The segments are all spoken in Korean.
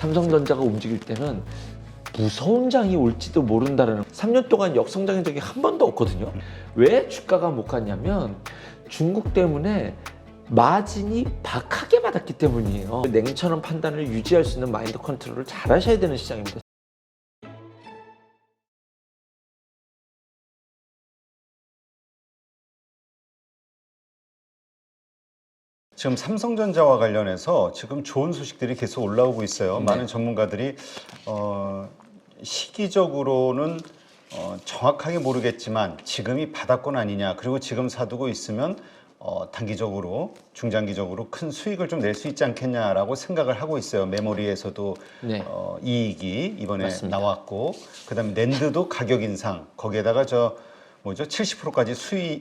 삼성전자가 움직일 때는 무서운 장이 올지도 모른다는 3년 동안 역성장인 적이 한 번도 없거든요. 왜 주가가 못 갔냐면 중국 때문에 마진이 박하게 받았기 때문이에요. 냉철한 판단을 유지할 수 있는 마인드 컨트롤을 잘 하셔야 되는 시장입니다. 지금 삼성전자와 관련해서 지금 좋은 소식들이 계속 올라오고 있어요. 네. 많은 전문가들이 시기적으로는 정확하게 모르겠지만 지금이 바닥권 아니냐, 그리고 지금 사두고 있으면 단기적으로, 중장기적으로 큰 수익을 좀 낼 수 있지 않겠냐라고 생각을 하고 있어요. 메모리에서도 네. 이익이 이번에 맞습니다. 나왔고, 그다음에 낸드도 가격 인상, 거기에다가 70%까지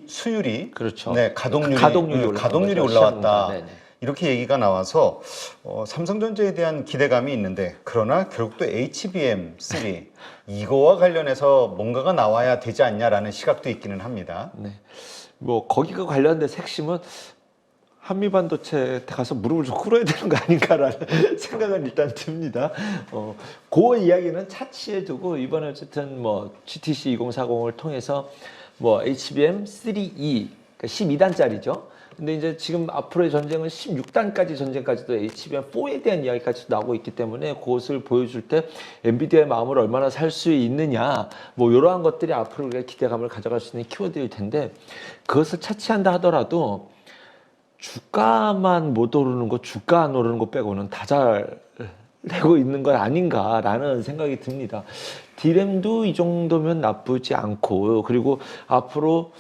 수율이, 그렇죠. 네, 가동률이 가동률이 올라왔다. 네네. 이렇게 얘기가 나와서 삼성전자에 대한 기대감이 있는데, 그러나 결국 또 HBM3 이거와 관련해서 뭔가가 나와야 되지 않냐라는 시각도 있기는 합니다. 네. 뭐 거기가 관련된 핵심은 한미반도체에 가서 무릎을 좀 꿇어야 되는 거 아닌가라는 생각은 일단 듭니다. 그 이야기는 차치해 두고 이번에 어쨌든 뭐 GTC 2040을 통해서 뭐 HBM3E, 그러니까 12단짜리죠. 근데 이제 지금 앞으로의 전쟁은 16단까지 전쟁까지도 HBM4에 대한 이야기까지 나오고 있기 때문에 그것을 보여줄 때 엔비디아의 마음을 얼마나 살 수 있느냐, 뭐 이러한 것들이 앞으로 우리가 기대감을 가져갈 수 있는 키워드일 텐데, 그것을 차치한다 하더라도 주가만 못 오르는 거, 주가 안 오르는 거 빼고는 다 잘 되고 있는 건 아닌가라는 생각이 듭니다. D램도 이 정도면 나쁘지 않고, 그리고 앞으로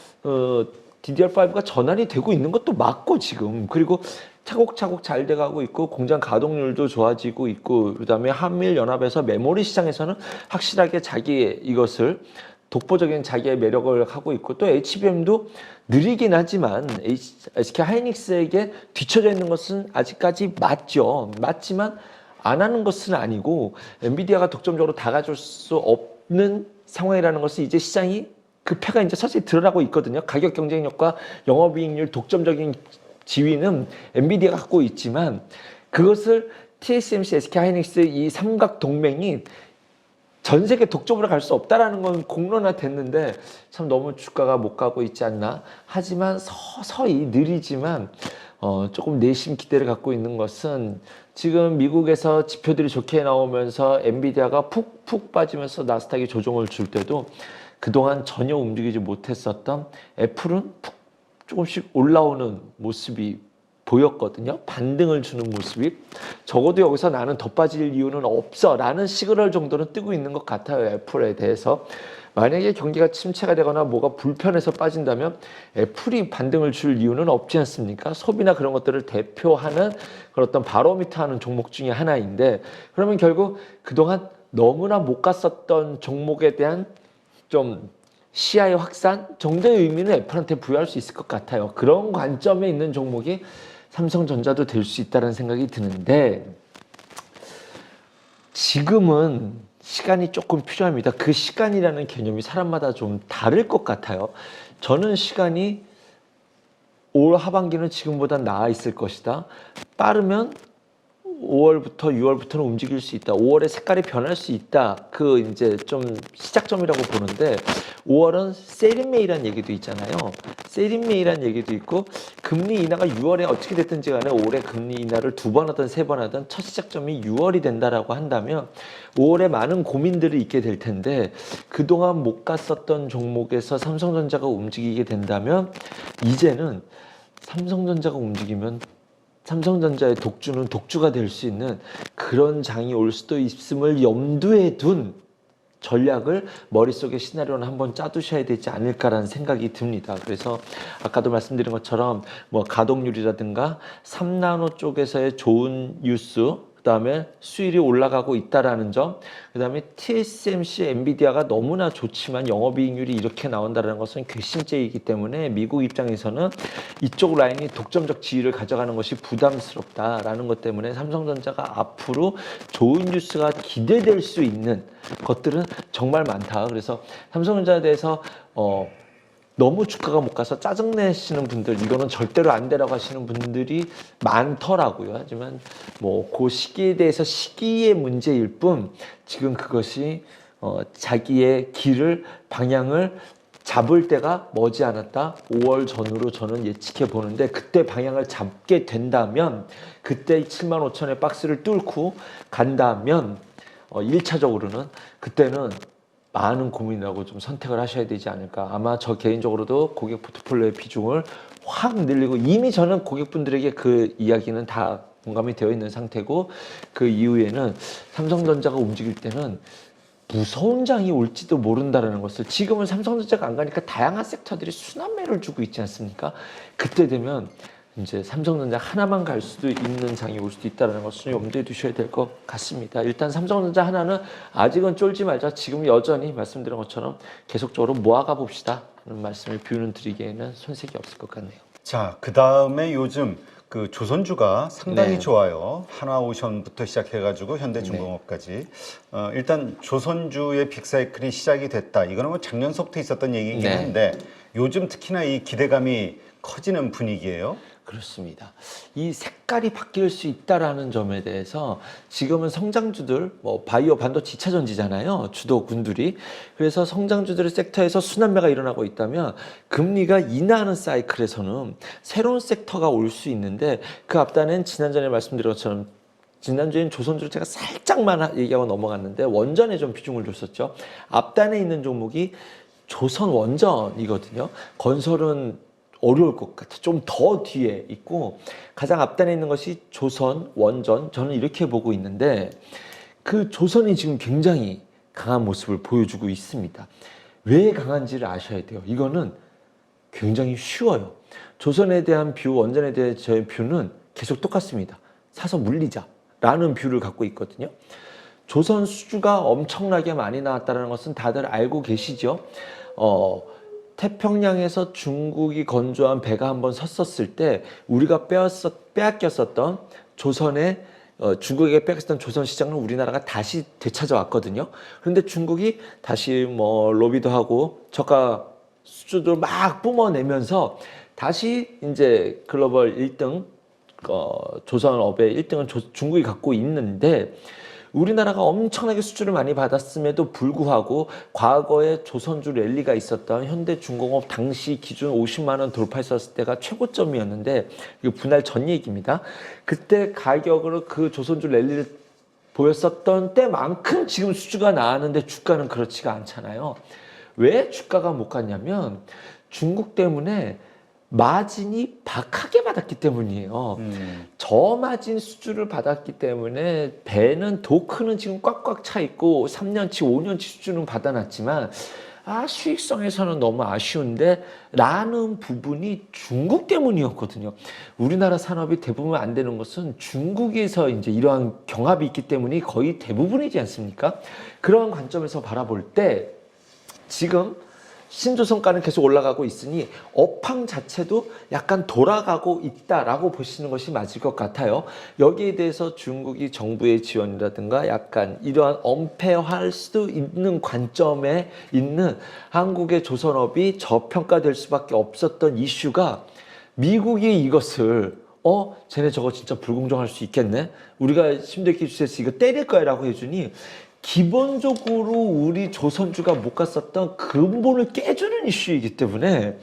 DDR5가 전환이 되고 있는 것도 맞고 지금, 그리고 차곡차곡 잘 돼가고 있고 공장 가동률도 좋아지고 있고, 그다음에 한미연합에서 메모리 시장에서는 확실하게 자기의 이것을 독보적인 자기의 매력을 하고 있고, 또 HBM도 느리긴 하지만 SK 하이닉스에게 뒤처져 있는 것은 아직까지 맞죠. 맞지만 안 하는 것은 아니고 엔비디아가 독점적으로 다 가질 수 없는 상황이라는 것을 이제 시장이 그 패가 이제 서서히 드러나고 있거든요. 가격 경쟁력과 영업이익률 독점적인 지위는 엔비디아가 갖고 있지만, 그것을 TSMC, SK 하이닉스 이 삼각 동맹이 전 세계 독점으로 갈 수 없다라는 건 공론화됐는데 참 너무 주가가 못 가고 있지 않나. 하지만 서서히 느리지만 조금 내심 기대를 갖고 있는 것은, 지금 미국에서 지표들이 좋게 나오면서 엔비디아가 푹푹 빠지면서 나스닥이 조정을 줄 때도 그동안 전혀 움직이지 못했었던 애플은 푹 조금씩 올라오는 모습이 보였거든요. 반등을 주는 모습이. 적어도 여기서 나는 더 빠질 이유는 없어 라는 시그널 정도는 뜨고 있는 것 같아요. 애플에 대해서. 만약에 경기가 침체가 되거나 뭐가 불편해서 빠진다면 애플이 반등을 줄 이유는 없지 않습니까? 소비나 그런 것들을 대표하는 그런 어떤 바로미터 하는 종목 중에 하나인데, 그러면 결국 그동안 너무나 못 갔었던 종목에 대한 좀 시야의 확산 정도의 의미는 애플한테 부여할 수 있을 것 같아요. 그런 관점에 있는 종목이 삼성전자도 될 수 있다는 생각이 드는데, 지금은 시간이 조금 필요합니다. 그 시간이라는 개념이 사람마다 좀 다를 것 같아요. 저는 시간이 올 하반기는 지금보다 나아 있을 것이다. 빠르면 5월부터 6월부터는 움직일 수 있다. 5월에 색깔이 변할 수 있다. 그 이제 좀 시작점이라고 보는데, 5월은 세린메이라는 얘기도 있잖아요. 세린메이라는 얘기도 있고, 금리 인하가 6월에 어떻게 됐든지 간에 올해 금리 인하를 2번 하든 3번 하든 첫 시작점이 6월이 된다라고 한다면 5월에 많은 고민들이 있게 될 텐데, 그동안 못 갔었던 종목에서 삼성전자가 움직이게 된다면 이제는 삼성전자가 움직이면 삼성전자의 독주는 독주가 될 수 있는 그런 장이 올 수도 있음을 염두에 둔 전략을 머릿속에 시나리오는 한번 짜두셔야 되지 않을까라는 생각이 듭니다. 그래서 아까도 말씀드린 것처럼 뭐 가동률이라든가 3나노 쪽에서의 좋은 뉴스, 그다음에 수율이 올라가고 있다라는 점, 그다음에 TSMC, 엔비디아가 너무나 좋지만 영업이익률이 이렇게 나온다는 것은 괘씸죄이기 때문에 미국 입장에서는 이쪽 라인이 독점적 지위를 가져가는 것이 부담스럽다라는 것 때문에 삼성전자가 앞으로 좋은 뉴스가 기대될 수 있는 것들은 정말 많다. 그래서 삼성전자에 대해서 너무 주가가 못 가서 짜증내시는 분들, 이거는 절대로 안 되라고 하시는 분들이 많더라고요. 하지만 뭐 그 시기에 대해서 시기의 문제일 뿐 지금 그것이 자기의 길을 방향을 잡을 때가 머지않았다. 5월 전후로 저는 예측해 보는데 그때 방향을 잡게 된다면 그때 75,000의 박스를 뚫고 간다면 1차적으로는 그때는 많은 고민하고 좀 선택을 하셔야 되지 않을까. 아마 저 개인적으로도 고객 포트폴리오의 비중을 확 늘리고 이미 저는 고객분들에게 그 이야기는 다 공감이 되어 있는 상태고 그 이후에는 삼성전자가 움직일 때는 무서운 장이 올지도 모른다라는 것을 지금은 삼성전자가 안 가니까 다양한 섹터들이 순환매를 주고 있지 않습니까? 그때 되면 이제 삼성전자 하나만 갈 수도 있는 장이 올 수도 있다는 것을 염두에 두셔야 될 것 같습니다. 일단 삼성전자 하나는 아직은 쫄지 말자. 지금 여전히 말씀드린 것처럼 계속적으로 모아가 봅시다 하는 말씀을 드리기에는 손색이 없을 것 같네요. 자, 그 다음에 요즘 그 조선주가 상당히 네. 좋아요. 하나오션부터 시작해가지고 현대중공업까지. 일단 조선주의 빅사이클이 시작이 됐다. 이거는 뭐 작년서부터 있었던 얘기이긴 네. 한데 요즘 특히나 이 기대감이 커지는 분위기예요. 그렇습니다. 이 색깔이 바뀔 수 있다라는 점에 대해서 지금은 성장주들, 뭐 바이오 반도체 2차 전지잖아요. 주도군들이. 그래서 성장주들의 섹터에서 순환매가 일어나고 있다면 금리가 인하하는 사이클에서는 새로운 섹터가 올 수 있는데 그 앞단엔 지난전에 말씀드린 것처럼 지난주엔 조선주를 제가 살짝만 얘기하고 넘어갔는데 원전에 좀 비중을 줬었죠. 앞단에 있는 종목이 조선 원전이거든요. 건설은 어려울 것 같아. 좀 더 뒤에 있고 가장 앞단에 있는 것이 조선, 원전. 저는 이렇게 보고 있는데 그 조선이 지금 굉장히 강한 모습을 보여주고 있습니다. 왜 강한지를 아셔야 돼요. 이거는 굉장히 쉬워요. 조선에 대한 뷰, 원전에 대한 저의 뷰는 계속 똑같습니다. 사서 물리자라는 뷰를 갖고 있거든요. 조선 수주가 엄청나게 많이 나왔다는 것은 다들 알고 계시죠. 태평양에서 중국이 건조한 배가 한번 섰었을 때 우리가 빼앗겼었던 조선의 중국에게 빼앗겼던 조선 시장을 우리나라가 다시 되찾아왔거든요. 그런데 중국이 다시 뭐 로비도 하고 저가 수주도 막 뿜어내면서 다시 이제 글로벌 1등 조선업의 1등은 중국이 갖고 있는데 우리나라가 엄청나게 수주를 많이 받았음에도 불구하고 과거에 조선주 랠리가 있었던 현대중공업 당시 기준 50만 원 돌파했었을 때가 최고점이었는데 이거 분할 전 얘기입니다. 그때 가격으로 그 조선주 랠리를 보였었던 때만큼 지금 수주가 나왔는데 주가는 그렇지가 않잖아요. 왜 주가가 못 갔냐면 중국 때문에 마진이 박하게 받았기 때문이에요. 저마진 수주를 받았기 때문에 배는 도크는 지금 꽉꽉 차 있고 3년치, 5년치 수주는 받아놨지만 수익성에서는 너무 아쉬운데 라는 부분이 중국 때문이었거든요. 우리나라 산업이 대부분 안 되는 것은 중국에서 이제 이러한 경합이 있기 때문이 거의 대부분이지 않습니까? 그런 관점에서 바라볼 때 지금 신조선가는 계속 올라가고 있으니 업황 자체도 약간 돌아가고 있다라고 보시는 것이 맞을 것 같아요. 여기에 대해서 중국이 정부의 지원이라든가 약간 이러한 엄폐할 수도 있는 관점에 있는 한국의 조선업이 저평가될 수밖에 없었던 이슈가 미국이 이것을 쟤네 저거 진짜 불공정할 수 있겠네? 우리가 힘들게 주세서 이거 때릴 거야 라고 해주니 기본적으로 우리 조선주가 못 갔었던 근본을 깨주는 이슈이기 때문에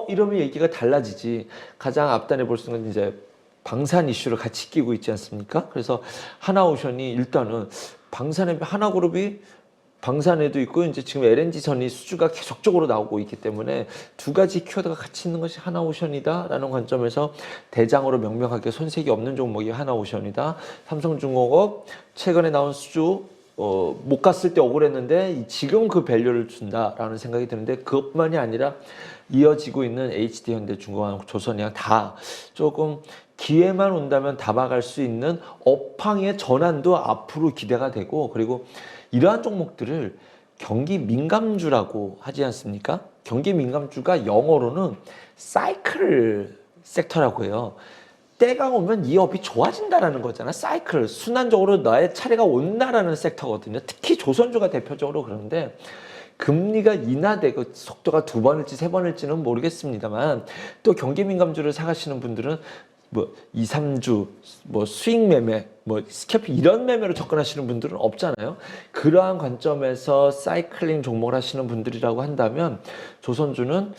이러면 얘기가 달라지지. 가장 앞단에 볼 수 있는 이제 방산 이슈를 같이 끼고 있지 않습니까? 그래서 하나오션이 일단은 방산의 하나그룹이 방산에도 있고 이제 지금 LNG선이 수주가 계속적으로 나오고 있기 때문에 두 가지 키워드가 같이 있는 것이 하나오션이다라는 관점에서 대장으로 명명하게 손색이 없는 종목이 하나오션이다. 삼성중공업 최근에 나온 수주 못 갔을 때 억울했는데 지금 그 밸류를 준다라는 생각이 드는데 그것만이 아니라 이어지고 있는 HD현대중공업, 조선이랑 다 조금 기회만 온다면 다 막을 수 있는 업황의 전환도 앞으로 기대가 되고 그리고 이러한 종목들을 경기 민감주라고 하지 않습니까? 경기 민감주가 영어로는 사이클 섹터라고 해요. 때가 오면 이 업이 좋아진다라는 거잖아. 사이클, 순환적으로 나의 차례가 온다라는 섹터거든요. 특히 조선주가 대표적으로 그런데 금리가 인하되고 속도가 2번일지 3번일지는 모르겠습니다만 또 경기 민감주를 사가시는 분들은 뭐 2, 3주 뭐 수익 매매 뭐 스캡 이런 매매로 접근하시는 분들은 없잖아요. 그러한 관점에서 사이클링 종목을 하시는 분들이라고 한다면 조선주는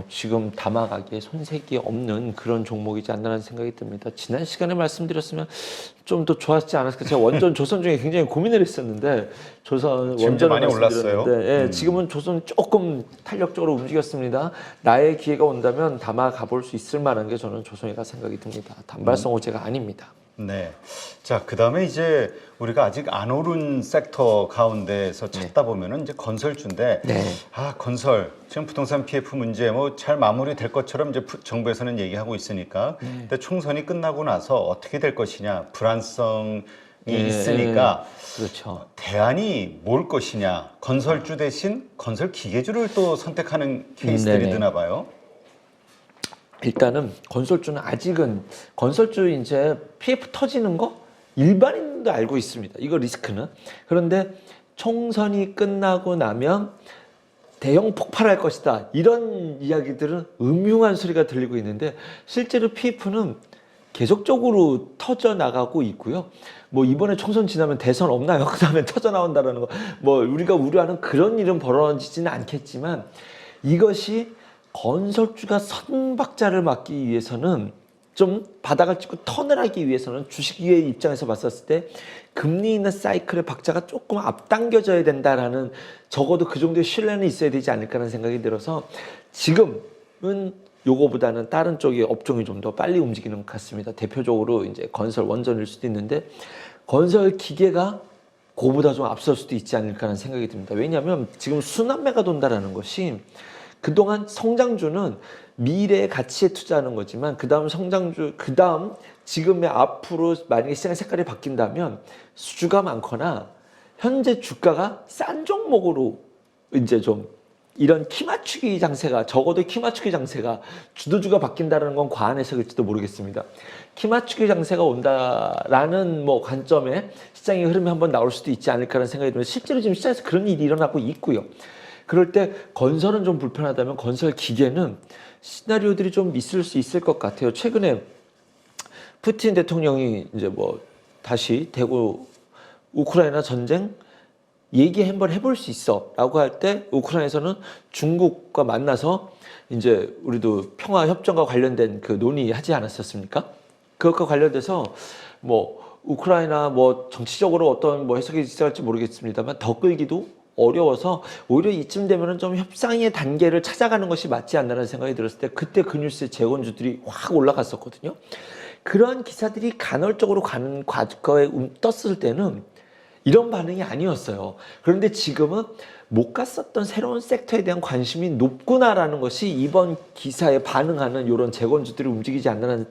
지금 담아가기에 손색이 없는 그런 종목이지 않나라는 생각이 듭니다. 지난 시간에 말씀드렸으면 좀 더 좋았지 않았을까. 제가 원전 조선 중에 굉장히 고민을 했었는데 조선 지금 이제 원전을 많이 올랐어요. 말씀드렸는데 예, 지금은 조선 조금 탄력적으로 움직였습니다. 나의 기회가 온다면 담아 가볼 수 있을 만한 게 저는 조선이라 생각이 듭니다. 단발성 호재가 아닙니다. 네. 자, 그다음에 이제 우리가 아직 안 오른 섹터 가운데에서 찾다 보면은 이제 건설주인데 네. 건설 지금 부동산 PF 문제 뭐 잘 마무리될 것처럼 이제 정부에서는 얘기하고 있으니까 근데 총선이 끝나고 나서 어떻게 될 것이냐 불안성이 있으니까 그렇죠. 대안이 뭘 것이냐 건설주 대신 건설 기계주를 또 선택하는 케이스들이 네네. 드나 봐요. 일단은 건설주는 아직은 건설주 이제 PF 터지는 거 일반인도 알고 있습니다. 이거 리스크는. 그런데 총선이 끝나고 나면 대형 폭발할 것이다. 이런 이야기들은 음흉한 소리가 들리고 있는데 실제로 PF는 계속적으로 터져 나가고 있고요. 뭐 이번에 총선 지나면 대선 없나요? 그다음에 터져 나온다라는 거. 뭐 우리가 우려하는 그런 일은 벌어지지는 않겠지만 이것이 건설주가 선박자를 막기 위해서는 좀 바닥을 찍고 턴을 하기 위해서는 주식의 입장에서 봤었을 때 금리 있는 사이클의 박자가 조금 앞당겨져야 된다라는 적어도 그 정도의 신뢰는 있어야 되지 않을까라는 생각이 들어서 지금은 요거보다는 다른 쪽의 업종이 좀 더 빨리 움직이는 것 같습니다. 대표적으로 이제 건설 원전일 수도 있는데 건설 기계가 그보다 좀 앞설 수도 있지 않을까라는 생각이 듭니다. 왜냐하면 지금 순환매가 돈다라는 것이 그동안 성장주는 미래의 가치에 투자하는 거지만 그다음 성장주 그다음 지금의 앞으로 만약에 시장 색깔이 바뀐다면 수주가 많거나 현재 주가가 싼 종목으로 이제 좀 이런 키 맞추기 장세가 적어도 키 맞추기 장세가 주도주가 바뀐다는 건 과한 해석일지도 모르겠습니다. 키 맞추기 장세가 온다라는 뭐 관점에 시장의 흐름이 한번 나올 수도 있지 않을까라는 생각이 들면 실제로 지금 시장에서 그런 일이 일어나고 있고요. 그럴 때 건설은 좀 불편하다면 건설 기계는 시나리오들이 좀 있을 수 있을 것 같아요. 최근에 푸틴 대통령이 이제 뭐 다시 대구 우크라이나 전쟁 얘기 한번 해볼 수 있어라고 할 때 우크라이나에서는 중국과 만나서 이제 우리도 평화 협정과 관련된 그 논의하지 않았었습니까? 그것과 관련돼서 뭐 우크라이나 뭐 정치적으로 어떤 뭐 해석이 있을지 모르겠습니다만 더 끌기도 어려워서 오히려 이쯤 되면은 좀 협상의 단계를 찾아가는 것이 맞지 않나라는 생각이 들었을 때 그때 그 뉴스에 재건주들이 확 올라갔었거든요. 그런 기사들이 간헐적으로 가는 과거에 떴을 때는 이런 반응이 아니었어요. 그런데 지금은 못 갔었던 새로운 섹터에 대한 관심이 높구나라는 것이 이번 기사에 반응하는 이런 재건주들이 움직이지 않나라는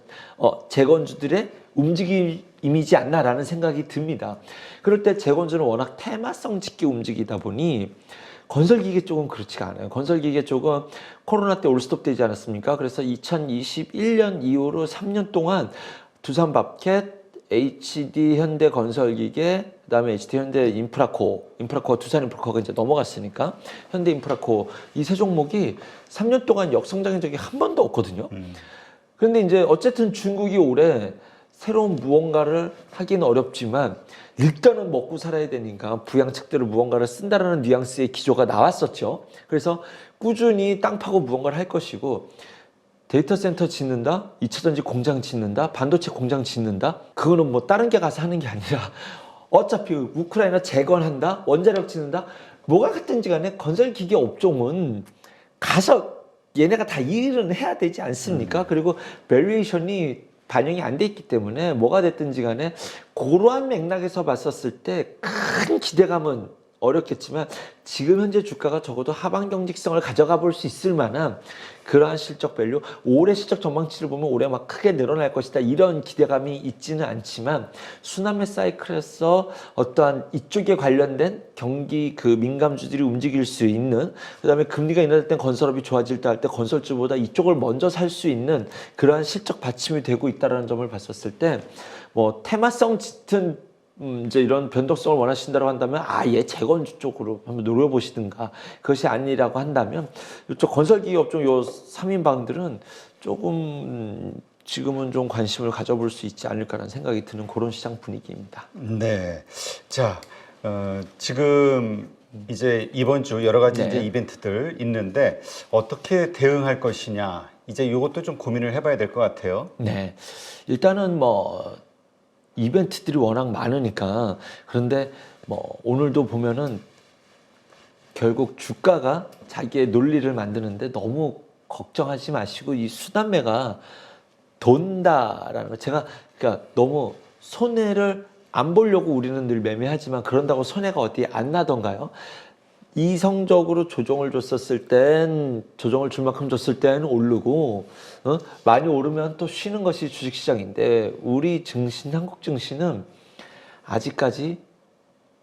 재건주들의 움직임이지 않나라는 생각이 듭니다. 그럴 때 재건주는 워낙 테마성 짙게 움직이다 보니 건설기계 쪽은 그렇지가 않아요. 건설기계 쪽은 코로나 때 올스톱 되지 않았습니까? 그래서 2021년 이후로 3년 동안 두산밥켓, HD 현대건설기계, 그다음에 HD 현대인프라코어 두산인프라코어가 이제 넘어갔으니까 현대인프라코어 이 세 종목이 3년 동안 역성장한 적이 한 번도 없거든요. 그런데 이제 어쨌든 중국이 올해 새로운 무언가를 하기는 어렵지만 일단은 먹고 살아야 되니까 부양책대로 무언가를 쓴다라는 뉘앙스의 기조가 나왔었죠. 그래서 꾸준히 땅 파고 무언가를 할 것이고 데이터 센터 짓는다, 2차전지 공장 짓는다, 반도체 공장 짓는다. 그거는 뭐 다른 게 가서 하는 게 아니라 어차피 우크라이나 재건한다, 원자력 짓는다. 뭐가 같든지 간에 건설기계 업종은 가서 얘네가 다 일은 해야 되지 않습니까? 그리고 밸류에이션이 반영이 안 돼 있기 때문에 뭐가 됐든지 간에 그러한 맥락에서 봤었을 때 큰 기대감은 어렵겠지만 지금 현재 주가가 적어도 하방 경직성을 가져가 볼 수 있을 만한 그러한 실적 밸류, 올해 실적 전망치를 보면 올해 막 크게 늘어날 것이다 이런 기대감이 있지는 않지만 순환매 사이클에서 어떠한 이쪽에 관련된 경기 그 민감주들이 움직일 수 있는, 그다음에 금리가 인하될 땐 건설업이 좋아질 때 할 때 건설주보다 이쪽을 먼저 살 수 있는 그러한 실적 받침이 되고 있다는 점을 봤었을 때 뭐 테마성 짙은 이제 이런 변동성을 원하신다고 한다면 아예 재건축 쪽으로 한번 노려보시든가, 그것이 아니라고 한다면 이쪽 건설기계 업종 요 3인방들은 조금 지금은 좀 관심을 가져볼 수 있지 않을까라는 생각이 드는 그런 시장 분위기입니다. 네. 자, 지금 이제 이번 주 여러 가지 네. 이제 이벤트들 있는데 어떻게 대응할 것이냐, 이제 이것도 좀 고민을 해봐야 될 것 같아요. 네, 일단은 뭐 이벤트들이 워낙 많으니까. 그런데 뭐 오늘도 보면은 결국 주가가 자기의 논리를 만드는데 너무 걱정하지 마시고 이 수단매가 돈다라는 거, 제가 그러니까 너무 손해를 안 보려고 우리는 늘 매매하지만 그런다고 손해가 어디 안 나던가요? 이성적으로 조정을 줬었을 땐, 조정을 줄 만큼 줬을 땐 오르고, 많이 오르면 또 쉬는 것이 주식시장인데, 우리 증시, 한국 증시는 아직까지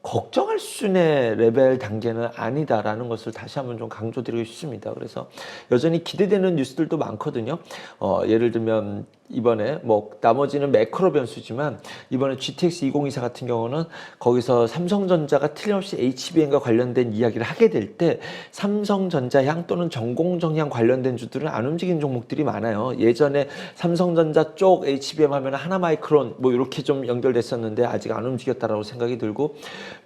걱정할 수준의 레벨 단계는 아니다라는 것을 다시 한번 좀 강조드리고 싶습니다. 그래서 여전히 기대되는 뉴스들도 많거든요. 예를 들면 이번에 뭐 나머지는 매크로 변수지만 이번에 GTX 2024 같은 경우는 거기서 삼성전자가 틀림없이 HBM과 관련된 이야기를 하게 될 때 삼성전자향 또는 전공정향 관련된 주들은 안 움직이는 종목들이 많아요. 예전에 삼성전자 쪽 HBM 하면 하나마이크론 뭐 이렇게 좀 연결됐었는데 아직 안 움직였다라고 생각이 들고,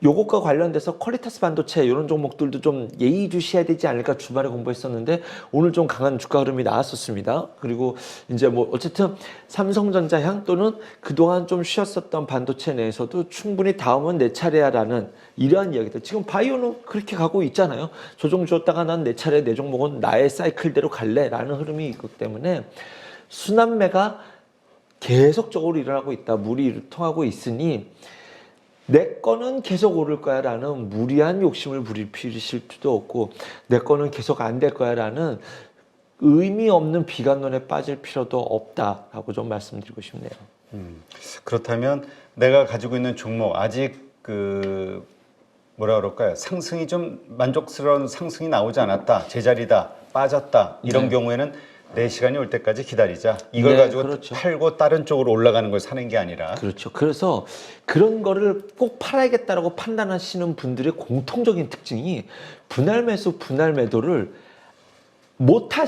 요것과 관련돼서 퀄리타스 반도체 이런 종목들도 좀 예의주시해야 되지 않을까 주말에 공부했었는데 오늘 좀 강한 주가 흐름이 나왔었습니다. 그리고 이제 뭐 어쨌든 삼성전자향 또는 그동안 좀 쉬었었던 반도체 내에서도 충분히 다음은 내 차례야라는 이러한 이야기들, 지금 바이오는 그렇게 가고 있잖아요. 조정 주었다가 난 내 차례, 내 종목은 나의 사이클대로 갈래라는 흐름이 있기 때문에 순환매가 계속적으로 일어나고 있다. 물이 통하고 있으니 내 거는 계속 오를 거야 라는 무리한 욕심을 부리실 필요도 없고, 내 거는 계속 안 될 거야 라는 의미 없는 비관론에 빠질 필요도 없다라고 좀 말씀드리고 싶네요. 그렇다면 내가 가지고 있는 종목 아직 그 뭐라 그럴까요? 상승이 좀 만족스러운 상승이 나오지 않았다, 제자리다, 빠졌다, 이런 네. 경우에는 내 시간이 올 때까지 기다리자. 이걸 네, 가지고 그렇죠. 팔고 다른 쪽으로 올라가는 걸 사는 게 아니라. 그렇죠. 그래서 그런 거를 꼭 팔아야겠다라고 판단하시는 분들의 공통적인 특징이 분할 매수, 분할 매도를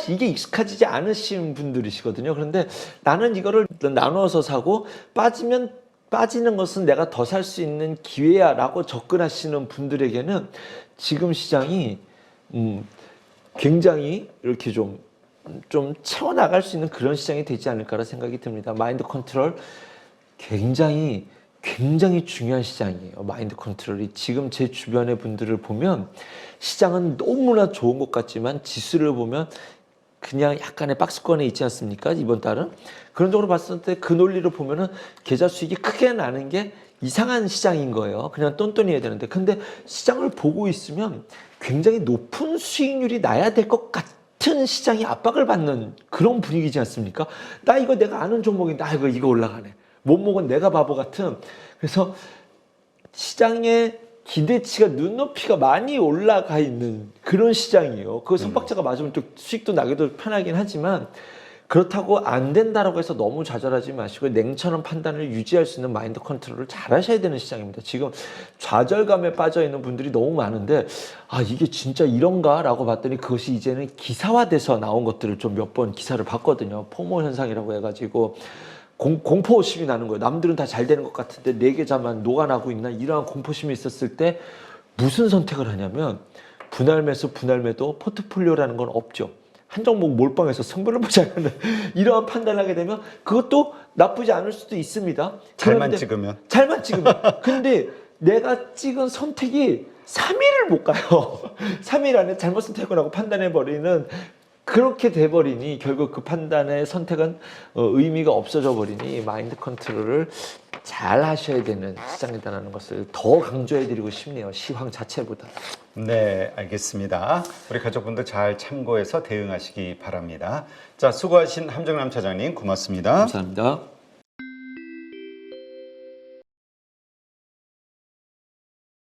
이게 익숙해지지 않으신 분들이시거든요. 그런데 나는 이거를 나눠서 사고 빠지는 것은 내가 더 살 수 있는 기회야라고 접근하시는 분들에게는 지금 시장이 굉장히 이렇게 좀 채워나갈 수 있는 그런 시장이 되지 않을까라는 생각이 듭니다. 마인드 컨트롤 굉장히 중요한 시장이에요. 마인드 컨트롤이 지금 제 주변의 분들을 보면 시장은 너무나 좋은 것 같지만 지수를 보면 그냥 약간의 박스권에 있지 않습니까? 이번 달은 그런 쪽으로 봤을 때 그 논리를 보면은 계좌 수익이 크게 나는 게 이상한 시장인 거예요. 그냥 똔똔해야 되는데, 근데 시장을 보고 있으면 굉장히 높은 수익률이 나야 될 것 같은 시장이 압박을 받는 그런 분위기지 않습니까? 나 이거 내가 아는 종목인데 이거 올라가네. 못 먹은 내가 바보 같은. 그래서 시장의 기대치가 눈높이가 많이 올라가 있는 그런 시장이에요. 그 선박자가 맞으면 또 수익도 나기도 편하긴 하지만, 그렇다고 안 된다라고 해서 너무 좌절하지 마시고 냉철한 판단을 유지할 수 있는 마인드 컨트롤을 잘 하셔야 되는 시장입니다. 지금 좌절감에 빠져 있는 분들이 너무 많은데, 이게 진짜 이런가? 라고 봤더니 그것이 이제는 기사화돼서 나온 것들을 좀 몇 번 기사를 봤거든요. 포모 현상이라고 해가지고 공포심이 나는 거예요. 남들은 다 잘 되는 것 같은데 내 계좌만 녹아나고 있나, 이러한 공포심이 있었을 때 무슨 선택을 하냐면 분할 매수, 분할 매도, 포트폴리오라는 건 없죠. 한 종목 몰빵해서 승부를 보자는 이러한 판단을 하게 되면 그것도 나쁘지 않을 수도 있습니다. 잘만 찍으면. 근데 내가 찍은 선택이 3일을 못 가요. 3일 안에 잘못 선택을 하고 판단해버리는, 그렇게 돼버리니 결국 그 판단의 선택은 의미가 없어져 버리니 마인드 컨트롤을 잘 하셔야 되는 시장이다라는 것을 더 강조해드리고 싶네요. 시황 자체보다. 네, 알겠습니다. 우리 가족분들 잘 참고해서 대응하시기 바랍니다. 자, 수고하신 함정남 차장님 고맙습니다. 감사합니다.